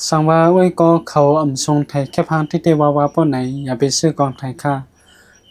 สังว่าไว้ก็เขาทรงไทยแค่พังที่เตว่าป้อไหนอย่าไปซื้อกองไทยค่า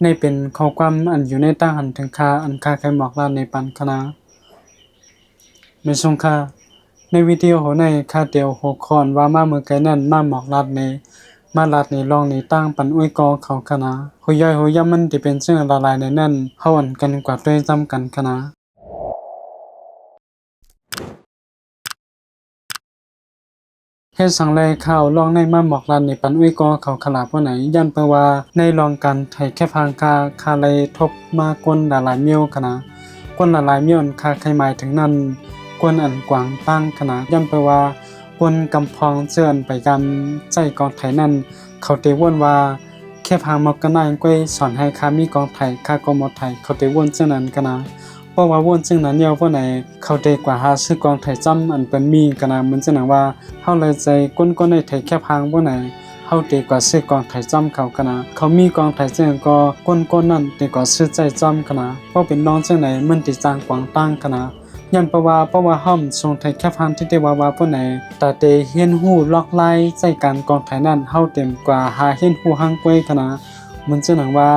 ในเป็นข้อความอันอยู่ในตั้งหันถึงค่าอันค่าใครหมอกลาในปันคณะไม่ทรงค่าในวิดีโอในค่าเดียวหัวคอนว่ามาเมื่อไกนั่นมาหมอกลาดในมาลาดในลองในตั้งปันอ้วยกอเขาคณะหุยย่อยหุยย่ำมันที่เป็นเรื่องละลายในนั่นเฮาอันกันกว่าด้วยจำกันคณะเฮ็ดสังแลข่าวลองในมาหมอกลันในปันอุ้ยกอเขาขลาบ่ไหนยันเปว่าในลองกันไทยแค่พางคาเลยทบมากวนหลายๆเมียวคณะกวนหลายๆเมียวคาใครหมายถึงนั้นกวนอันกวางตั้งคณะยันเปว่ากวนกำพองเจือนไปกำใจกองไทยนั้นเขาเตวนว่าแค่พางมอกกันนายก้อยสอนให้คามีกองไทยคากมไทยเขาเตวนเจ้านั้นคณะเพราะว่าวนจึงนั้นเยาว่าไหนเขาได้กว่าหาซื้อกองไทยจำอันเป็นมีกันนะมันจะหนังว่าเฮาเลยใจก้นในไทยแค่พังว่าไหนเฮาได้กว่าซื้อกองไทยจำเขากันนะเขามีกองไทยจึงก็ก้นนั่นได้กว่าซื้อใจจำกันนะเพราะเป็นน้องจังไหนมันติดจางกวางตั้งกันนะยันเพราะว่าห้อมทรงไทยแค่พังที่ได้ว่าว่าไหนแต่เตเฮียนหู้ล็อกไล่ใจการกองไทยนั่นเฮาเต็มกว่าหาเฮียนหู้หังก้วยกันนะมันจะหนังว่า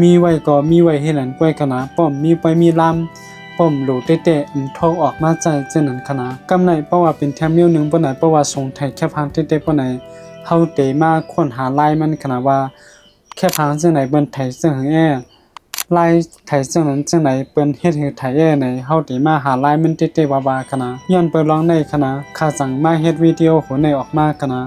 มีไว้ก็มีไว้ให้หลันก้วยกันนะป้อมมีไปมีลำป้อมหลูเตะโทรออกมาใจเจนั้นคณะกำไหนเพราะว่าเป็นแถมเมียวนึงบ่ไหนเพราะว่าทรงไทยแค่พังเตะบ่ไหนเฮาเตมาค้นหาลายมันคณะว่าแค่พังจังไหนเบิ่นไทยจังแอลายไทยจังนั้นจังไหนเปิ้นเฮ็ดให้ไทยแอไหนเฮาเตมาหาลายมันเตะว่าคณะย้อนเปิ้นลองในคณะข้าสั่งมาเฮ็ดวิดีโอโหในออกมาคณะ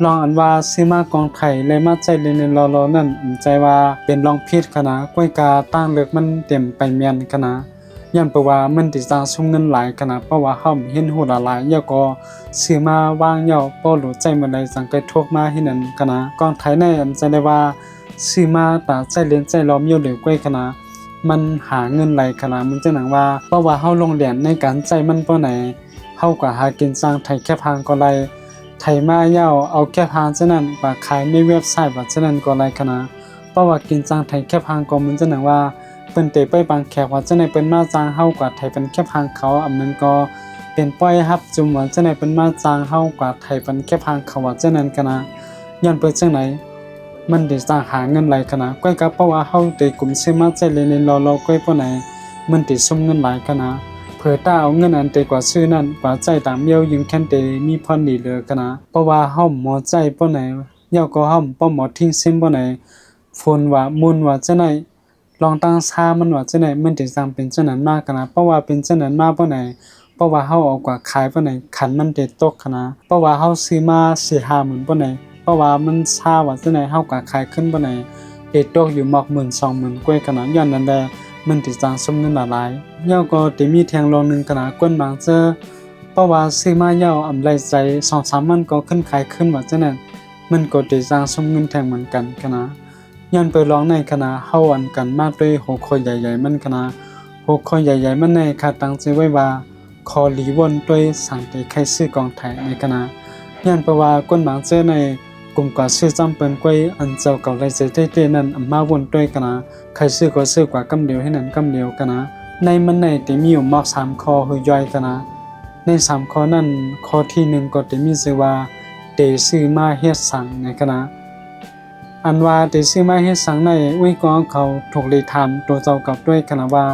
ลองอันว่าซื้อมากองไทยเลยมาใจเล่นๆรอๆนั่นใจว่าเป็นลองผิดคณะก้วยกาตั้งเลิกมันเต็มไปเมียนคณะยันเพราะว่ามันติดตามซุ่มเงินหลายขนาดเพราะว่าเฮาเห็นหูหลายๆยาก็ซื้อมาวางยาบ่รู้ใจเมื่อใดสังเกตทกมาให้นั้นคณะกองไทยในอันใจได้ว่าซื้อมาตาใจเล่นใจล้อมอยู่เหลวก้วยคณะมันหาเงินไหลขนาดมันจะหนังว่าเพราะว่าเฮาลงเหรียญในการใจมันป้อไหนเฮาก็หากินสร้างไทยแค่พางก็ไรไทยมายาวเอาแค่พางฉะนั้นว่าขายในเว็บไซต์ว่าฉะนั้นก็ไรคณะเพราะว่ากินสร้างไทยแค่พางก็มันจะหนังว่าเปิ้นเตไปบางแขกว่าจะในเปิ้นมาจางเฮากว่าไทยเป็นแค่พังเขาอันนั้นก็เป็นป้อยรับจุ่มว่าจะในเปิ้นมาจางเฮากว่าไทยเป็นแค่พังเขาว่าจะนั้นกันนะย้อนเปิ้นจังไหนมันได้สร้างหาเงินหลายกันนะก้อยก็เพราะว่าเฮาได้กลุ่มซื้อมาใจเล่นๆรอๆก้อยปานไหนมันได้ซุ่มเงินหลายกันนะเผื่อตาเอาเงินอันเตกว่าซื้อนั้นกว่าใจตามเมียวยิงแค่นเตมีพรดีเหลือกันนะเพราะว่าเฮาหมอใจปานไหนยาวก็เฮาป้อหมอทิ้งซิมปานไหนฝนว่ามุนว่าจะไหนลองตั้งค่ามันว่าจังได๋มันถึงจำเป็นจังนั้นมากกันนะเพราะว่าเป็นจังนั้นมาบ่ไหนเพราะว่าเฮาเอากว่าขายบ่ไหนคันมันได้ตกคณะเพราะว่าเฮาซื้อมา 4-5 หมื่นบ่ไหนเพราะว่ามันช้าว่าจังได๋เฮาก็ขายขึ้นบ่ไหนได้ตกอยู่หมอกหมื่น 20,000กว่าคณะย้อนนั้นแหละมันสิจังสมเงินหลายๆย่อก็ได้มีแทงลองนึงคณะก้นบางเจอเพราะว่าซื้อมาย่ออำไรใจ 2-3 มันก็ขึ้นขายขึ้นว่าจังนั้นมันก็ได้จังสมเงินแทงเหมือนกันคณะย้อนไปร้องในคณะเฮาอันกันมาด้วยหัวข้อใหญ่ๆมันคณะหัวข้อใหญ่ๆมันในคาตั้งใจไว้ว่าขอหลีวนด้วยสังติใครซื้อกองไทยในคณะย้อนเพราะว่าคนบางเจอในกลุ่มกว่าซื้อจำเป็นกวยอันเจ้าเก่าได้เจเตนั้นมาวนด้วยคณะใครซื้อก็ซื้อกว่ากำเดียวให้นั้นกำเดียวคณะในมันในที่มีอยู่มาก3ข้อคือย่อยคณะใน3ข้อนั้นข้อที่1ก็ได้มีชื่อว่าเตซื้อมาเฮ็ดสังในคณะอันว่าได้ซื้อมาเฮ็ดสังในอุ้ยก็เขาถูกเลยถามตัวเจ้าเก่าด้วยคณะว่า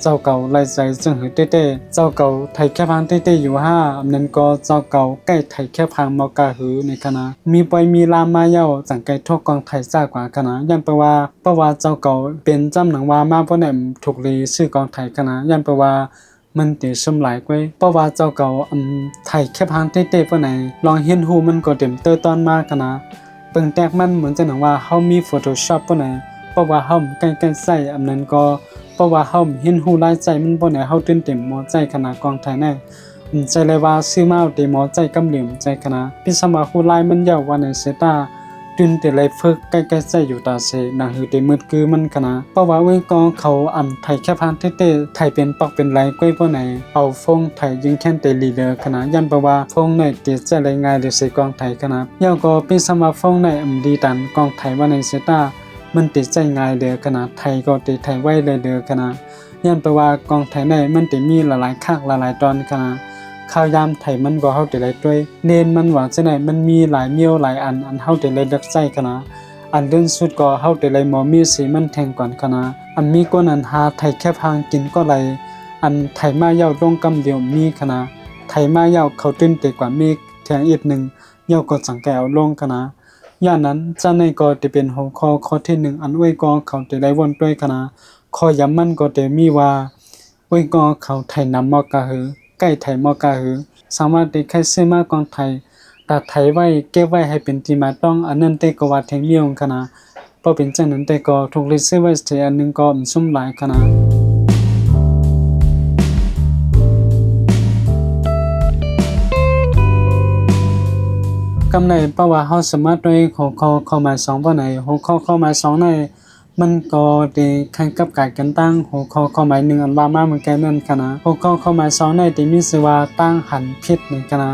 เจ้าเก่าไล่ใจจึงหือเต้เจ้าเก่าไทยแค่พังเต้อยู่5อันนั้นก็เจ้าเก่าใกล้ไทยแค่พังมอกาหือในคณะมีปอยมีลามมาเย้าจังไกทกกองไทยซ่ากว่าคณะยันเพราะว่าเจ้าเก่าเป็นจำหนังว่ามาบ่ได้ถูกเลยซื้อกองไทยคณะยันเพราะว่ามันติสมหลายกว่าเพราะว่าเจ้าเก่าไทยแค่พังเต้ปานไหนลองเห็นฮูมันก็เต็มเตอตอนมาคณะเปิงแตกมันเหมือนจะหนังว่าเฮามี Photoshop ปานไหนเพราะว่าเฮาใกล้ๆใช้อันนั้นก็เพราะว่าเฮาเห็นฮูหลายใจมันบ่ได้เฮาตื่นเต็มหมอใจคณะกองไทยแน่ใจเลยว่าซื้อมาเอาแต่หมอใจกำเหลี่ยมใจคณะพิสมาฮูหลายมันยาวว่าในเสตาตื่นแต่เลยฝึกใกล้ๆใจอยู่ตาเสดังหือแต่มืดคือมันคณะเพราะว่าเว้ยกองเขาไทยแค่พังเต้ไทยเป็นปอกเป็นไรกวยบ่ไหนเอาฟงไทยยิงแค่นเตลีเลอคณะยันเพราะว่าฟงในเตใจเลยง่ายเลยใส่กองไทยคณะยาวก็พิสมาฟงในดีตันกองไทยว่าในเสตามันติดใจง่ายเด้อขนาดไทยก็ติดไทยไว้เลยเด้อขนาดย้อนไปว่ากองไทยในมันติมีหลายๆคักหลายๆตอนขนาด ข้าวยามไทยมันก็เฮาได้เลยด้วยเน้นมันว่าจังได๋มันมีหลายเมียวหลายอันเฮาได้เลยดักใจกันนะอันเดินสุดก็เฮาได้เลยหมอมีสีมันแทงก่อนกันนะอันมีก้นอันหาไทยแค่พางกินก็ไหลอันไทยมาเย้าลงกำเดียวมีคณะไทยมาเย้าเขาตื้นเตกว่ามีแทงอีกนึงเย้าก็สังแกเอาลงคณะย่านนั้นจะในก็จะเป็นหัวข้อที่1อันอวยก็เขาได้ได้วนด้วยคณะข้อย้ำมันก็ได้มีว่าอวยก็เขาไทยนำมอกะหือใกล้ไทยมอกะหือสามารถได้ใครซื้อมากองไทยตัดไทยไว้เก็บไว้ให้เป็นที่มาต้องอันนั้นเตก็ว่าแทงเมียงคณะพอเป็นจังนั้นแต่ก็ถูกลิซื้อไว้เสียอันนึงก็ซุ่มหลายคณะกำในเพราะว่าเฮาสามารถด้วยหัวข้อเข้ามา2บ่ไหนหัวข้อเข้ามา2ในมันก็ได้คันกับการกันตั้งหัวข้อเข้ามา1อันว่ามาเหมือนกันนั่นคณะหัวข้อเข้ามา2ในที่มีชื่อว่าตั้งหันพิษนี่คณะ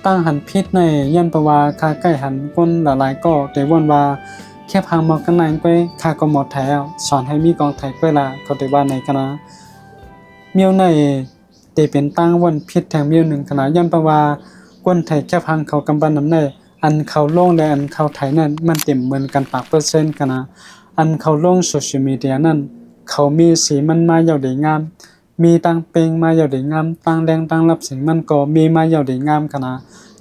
ตั้งหันพิษในยันเพราะว่าค่าใกล้หันคนหลายๆก็ได้วนว่าแค่พังมอกันนายก้อยค่าก็หมดแถวสอนให้มีกองไทยก้อยละก็ได้ว่าในคณะเมียวในได้เป็นตั้งวนพิษแทงเมียว1คณะยันเพราะว่าคนไทยแค่พังเขากำบันนำได้อันเขาลงและอันเขาไทยนั้นมันเต็มเหมือนกันปากเปอร์เซ็นต์กันนะอันเขาลงโซเชียลมีเดียนั้นเขามีสีมันมาอย่างดีงามมีตั้งเปงมาอย่างดีงามตั้งแดงตั้งรับสิ่งมันก็มีมาอย่างดีงามกันนะ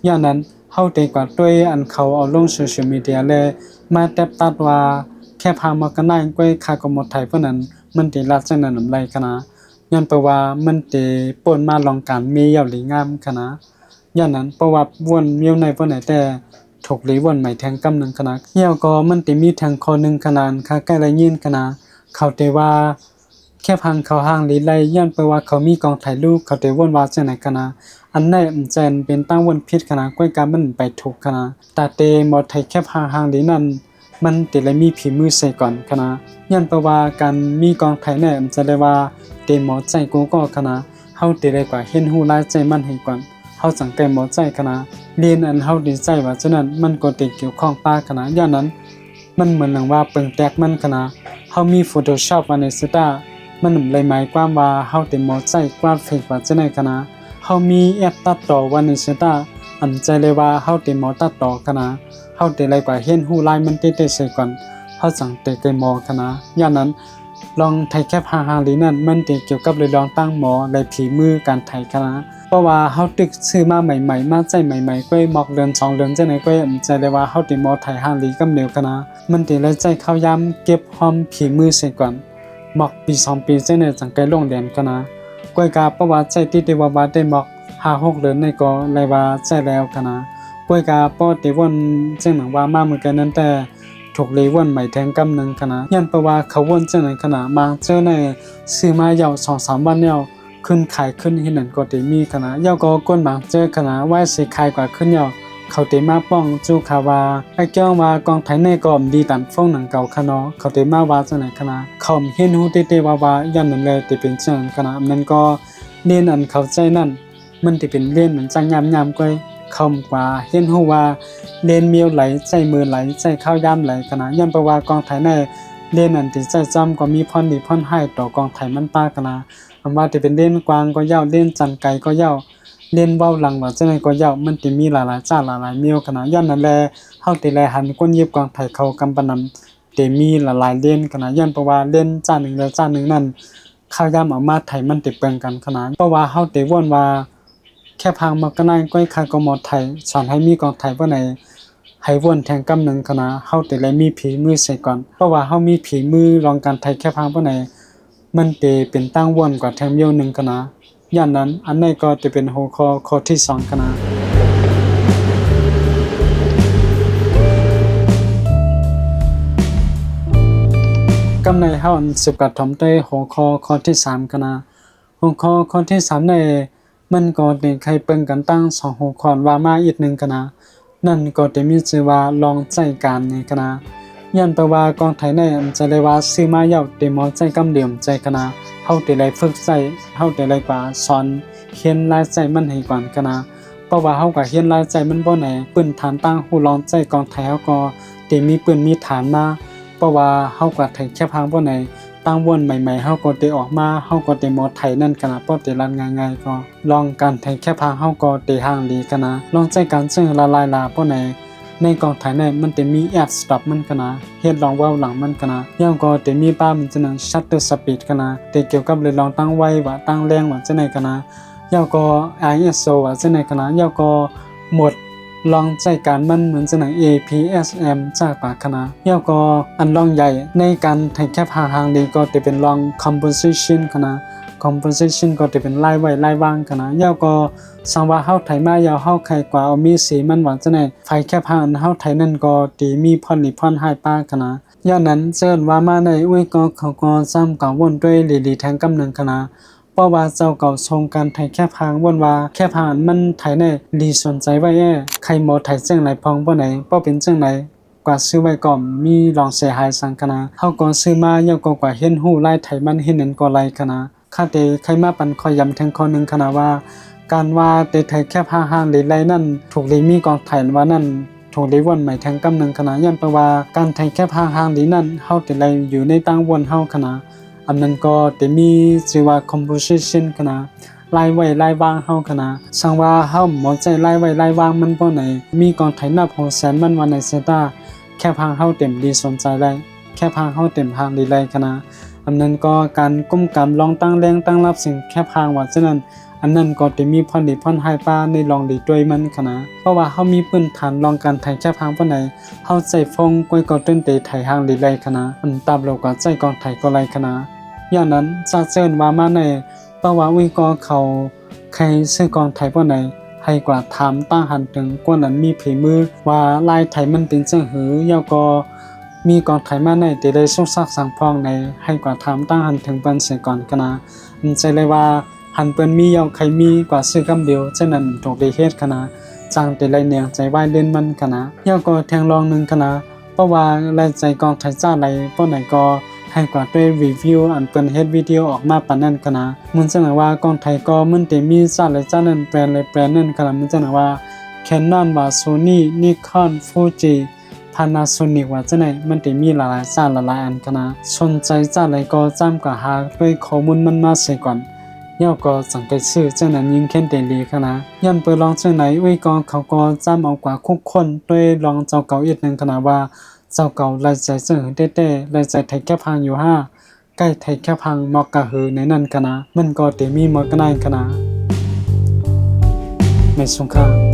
อย่างนั้นเฮาได้กว่าด้วยอันเขาเอาลงโซเชียลมีเดียเลยมาแตบตัดว่าแค่พามากันได้ก้อยค่าก็หมดไทยเพราะนั้นมันได้ลัดจังนั้นนำไรกันนะย้อนไปว่ามันได้ป่นมาลองการมีอย่างดีงามกันนะอย่างนั้นเพราะว่าวนเมียวในบ่ไหนแต่ถูกหลีวนใหม่แทงกำนึงคณะเหี่ยวก็มันติมีแทงคอนึงขนาดค่าใกล้ละยินคณะเขาได้ว่าแค่พังเขาห่างลีไลย้อนไปว่าเขามีกองถ่ายรูปเขาได้วนว่าจังไหนคณะอันไหนแจนเป็นตั้งวนพิษคณะก้อยการมันไปถูกคณะตาเตหมดไทยแค่ห่างลีนั้นมันติเลยมีผีมือใส่ก่อนคณะย้อนไปว่าการมีกองถ่ายแน่จะได้ว่าเตหมอใจกูก็คณะเฮาติได้กว่าเห็นหูหลายใจมันให้ก่อนเฮาสังเกตหมอใจคณะเรียนอันเฮาดีใจว่าฉะนั้นมันก็ติเกี่ยวข้องป้าคณะอย่างนั้นมันเหมือนหนังว่าเปิงแตกมันคณะเฮามี Photoshop อันในสตามันเลยหมายความว่าเฮาได้หมอใจกราฟิกว่าจังได๋คณะเฮามีแอปตัดต่อวันในสตาอันใจเลยว่าเฮาได้หมอตัดต่อคณะเฮาได้เลยกว่าเห็นหูลายมันติใส่ก่อนเฮาสังเกตหมอคณะอย่างนั้นลองไทยแคปห่างๆลีนั่นมันติเกี่ยวกับเลยลองตั้งหมอและผีมือการไทยคณะเพราะว่าเฮาตึกซื้อมาใหม่ๆมาใจใหม่ๆก้อยหมอกเดือน2เดือนจังได๋ก้อยใจได้ว่าเฮาติหมอไทยห่างลีกำเดียวกันนะมันติเลยใจเข้ายามเก็บหอมผีมือใส่ก่อนหมอกปี2ปีจังได๋จังไกลลงเรียนกันนะก้อยกาเพราะว่าใจติได้ว่าบาได้หมอก5-6เดือนในก็เลยว่าใจแล้วกันนะก้อยกาป้อติวนจังหนังว่ามาเหมือนกันนั้นแต่ถูกเลยวนใหม่แทงกำนึงกันนะยันเพราะว่าเขาวนจังนั้นขนาดบางเจอในซื้อมายาว 2-3 วันแล้วขึ้นขายขึ้นที่นั่นก็ได้มีคณะเย้าก็ก้นบางเจอคณะว่าสิขายกว่าขึ้นเย้าเขาได้มาป้องจูคาวาไอ้เจ้าว่ากองไทยในก็ดีตันฟ้องหนังเก่าคณะเขาได้มาว่าจังไหนคณะเขาเห็นฮู้เตว่ายันนั่นเลยที่เป็นจังคณะนั้นก็เรียนอันเข้าใจนั่นมันที่เป็นเรียนเหมือนจังยามๆก้อยคำกว่าเห็นฮู้ว่าเรียนเมียวไหลใจมือไหลใจข้าวยามไหลคณะยันประว่ากองไทยในเรียนอันที่ใจจำก็มีพรดีพรให้ต่อกองไทยมันป้าคณะคำว่าที่เป็นเล่นกวางก็เย้าเล่นจันไก่ก็เย้าเล่นเว้าหลังว่าจังได๋ก็เย้ามันสิมีหลายๆจ้าหลายๆเมียวขนาดย้อนนั่นแลเฮาติแลหันคนยิบกองไทยเขากำปะนำที่มีหลายๆเล่นขนาดย้อนเพราะว่าเล่นจ้าหนึ่งแล้วจ้าหนึ่งนั้นข้าวยามเอามาไทยมันติเปิงกันขนาดเพราะว่าเฮาติวนว่าแค่พังมากนายก้อยคาก็หมดไทยสอนให้มีกองไทยบ่ไหนให้วนแทงกำนึงคณะเฮาติแลมีผีมือใส่ก่อนเพราะว่าเฮามีผีมือรองการไทยแค่พังบ่ไหนมันเป็นตั้งวนกว่าแถมเดียว1คณะย่านนั้นอันนี้ก็จะเป็นหัวข้อที่2คณะกำในเฮาอันสืบกระถมได้หัวข้อที่3คณะหัวข้อที่3ในมันก็ได้ใครเปิงกันตั้ง2หัวข้อว่ามาอีก1คณะนั่นก็จะมีชื่อว่าลองใจการในคณะย้อนไปว่ากองไทยในอันจะได้ว่าซื้อมาเย้าเต็มใจกำเดียมใจคณะเฮาได้ฝึกใจเฮาได้กว่าสอนเขียนลายใจมันให้ก่อนคณะเพราะว่าเฮาก็เขียนลายใจมันบ่ไหนปืนฐานตั้งฮู้ลองใจกองไทยเฮาก็ได้มีปืนมีฐานมาเพราะว่าเฮาก็ไทยแค่พังบ่ไหน ตั้งวนใหม่ๆเฮาก็ได้ออกมาเฮาก็ได้หมอไทยนั่นขนาดป้อได้รันง่ายๆก็ลองการไทยแค่พางเฮาก็ได้ห่างดีขนาดลองใจการซึ่งละลายลาป้อในกองไทยเนี่ยมันจะมีแอปสต็อปมันกันนะเฮ็ดลองเว้าหลังมันกันนะย่อมก็จะมีป้ามันจะนั่งชัตเตอร์สปีดกันนะแต่เกี่ยวกับเลยลองตั้งไว้ว่าตั้งแรงว่าจะไหนกันนะย่อมก็ ISO ว่าจะไหนกันนะย่อมก็หมดลองใจการมันเหมือนจะไหน APSM จากปากคณะย่อมก็อันลองใหญ่ในการไทยแคบห่างๆดีก็จะเป็นลอง composition กันนะ composition ก็จะเป็นไล่ไว้ไล่วางกันนะย่อมก็สังว่าเฮาไทยมายาวเฮาใครกว่าเอามีสีมันหวานจะไหนไฟแคบห่างเฮาไทยนั่นก็ดีมีพรหลีพรให้ป้ากันนะย่อนั้นเชิญว่ามาในอุ้ยก็เขาก็ซ้ำกังวลด้วยหลีๆแทงกำเนิดกันนะเพราะว่าเจ้าเก่าทรงการไทยแค่พางวนว่าแค่พางมันไทยในดีสนใจไว้ใครหมอไทยเจ้งไหนพองบ่ไหนบ่เป็นเจ้งไหนกว่าซื้อไว้ก่อนมีลองเสียหายสังคณะเฮาก็ซื้อมาย่อก็กว่าเห็นหู้ไล่ไทยมันเห็นนั้นก็ไล่คณะค่าเตใครมาปันคอยย้ำถึงข้อนึงคณะว่าการว่าเตไทยแค่พางห่างหรือไล่นั่นถูกลีมีกองไทยว่านั่นถูกลีวนใหม่แทงกำนึงคณะย้อนแปลว่าการไทยแค่พางห่างหรือนั่นเฮาติไลอยู่ในตั้งวนเฮาคณะอันนั้นก็จะมีชื่อว่า composition คณะไล่ไว้ไล่วางเฮาคณะสังว่าเฮาหมอใจไล่ไว้ไล่วางมันบ่ไหนมีกองไทยนับ600,000มันวันในเซตาแค่พางเฮาเต็มดีสนใจได้แค่พางเฮาเต็มพางดีไล่คณะอันนั้นก็การก้มกำลองตั้งแรงตั้งรับสิ่งแค่พางว่าฉะนั้นอันนั้นก็จะมีพรดีพรให้ป้าในลองดีด้วยมันคณะเพราะว่าเฮามีพื้นฐานลองการไทยแค่พางบ่ไหนเฮาใจฟงก้อยก็ต้นเตไทยห่างดีไล่คณะอันตามโลกก็ใจกองไทยก็ไล่คณะอย่างนั้นจะเชิญว่ามาในเพราะว่าวิก็เขาใครซื้อกองไทยบ่ไหนให้กว่าถามตั้งหันถึงกว่านั้นมีฝีมือว่าลายไทยมันเป็นจังหือย่อก็มีกองไทยมาในที่ได้สุกซักสังพองในให้กว่าถามตั้งหันถึงเปิ้นเสียก่อนคณะมันใจเลยว่าหันเปิ้นมีย่อใครมีกว่าซื้อกำเดียวฉะนั้นถูกได้เฮ็ดคณะจังแต่ไรเนียงใจไว้เล่นมันคณะย่อก็แทงรองนึงคณะเพราะว่าแลใจกองไทยจ้าไหลป้อไหนก็ให้กว่าด้วยรีวิวอันเปิ้นเฮ็ดวิดีโอออกมาปานนั้นคณะมันจังว่ากองไทยก็มันได้มีจ้าหลายจ้านั้นแบรนด์หลายแบรนด์นั้นคณะมันจังว่า Canon ว่า Sony Nikon Fuji Panasonic ว่าจังไหนมันได้มีหลายๆจ้าหลายๆอันคณะสนใจจ้าไหนก็จ้ำก็หาด้วยข้อมูลมันมาเสียก่อนย่อก็สังเกตชื่อจังนั้นยิ่งเข้นเดลีคณะย้อนเปิดลองจังไหนอุ้ยก็เขาก็จ้ำเอากว่าคุกคนด้วยลองเจ้าเก่าอีกนึงคณะว่าเจ้าเก่าไล่ใจเสื่อเต้ๆไล่ใจไทยแค่พังอยู่5ใกล้ไทยแค่พังมอกกะหือในนั้นคณะมันก็เตมีมอกกะนายคณะไม่สงคราม